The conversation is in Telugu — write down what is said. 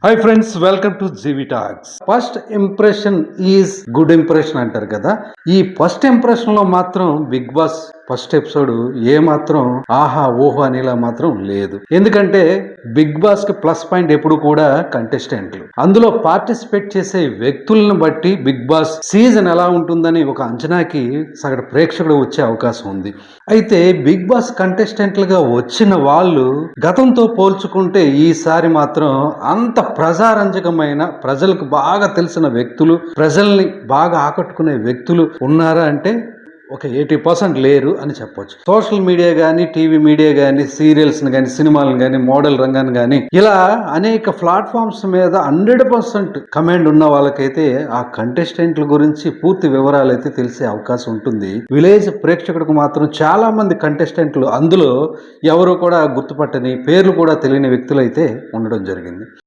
Hi friends, welcome to GV talks. First impression is good impression అంటారు కదా. ఈ ఫస్ట్ ఇంప్రెషన్ లో మాత్రం బిగ్ బాస్ ఫస్ట్ ఎపిసోడ్ ఏ మాత్రం ఆహా ఓహో అనేలా మాత్రం లేదు. ఎందుకంటే బిగ్ బాస్ కి ప్లస్ పాయింట్ ఎప్పుడు కూడా కంటెస్టెంట్లు. అందులో పార్టిసిపేట్ చేసే వ్యక్తులను బట్టి బిగ్ బాస్ సీజన్ ఎలా ఉంటుందని ఒక అంచనాకి సగటు ప్రేక్షకుడు వచ్చే అవకాశం ఉంది. అయితే బిగ్ బాస్ కంటెస్టెంట్లుగా వచ్చిన వాళ్ళు గతంతో పోల్చుకుంటే ఈసారి మాత్రం అంత ప్రజారంజకమైన, ప్రజలకు బాగా తెలిసిన వ్యక్తులు, ప్రజల్ని బాగా ఆకట్టుకునే వ్యక్తులు ఉన్నారా అంటే ఒక 80% లేరు అని చెప్పొచ్చు. సోషల్ మీడియా కానీ, టీవీ మీడియా కానీ, సీరియల్స్ని కానీ, సినిమాలను కానీ, మోడల్ రంగాన్ని కానీ, ఇలా అనేక ప్లాట్ఫామ్స్ మీద 100% కమాండ్ ఉన్న వాళ్ళకైతే ఆ కంటెస్టెంట్ల గురించి పూర్తి వివరాలు అయితే తెలిసే అవకాశం ఉంటుంది. విలేజ్ ప్రేక్షకుడికి మాత్రం చాలా మంది కంటెస్టెంట్లు అందులో ఎవరు కూడా గుర్తుపట్టని, పేర్లు కూడా తెలియని వ్యక్తులు అయితే ఉండడం జరిగింది.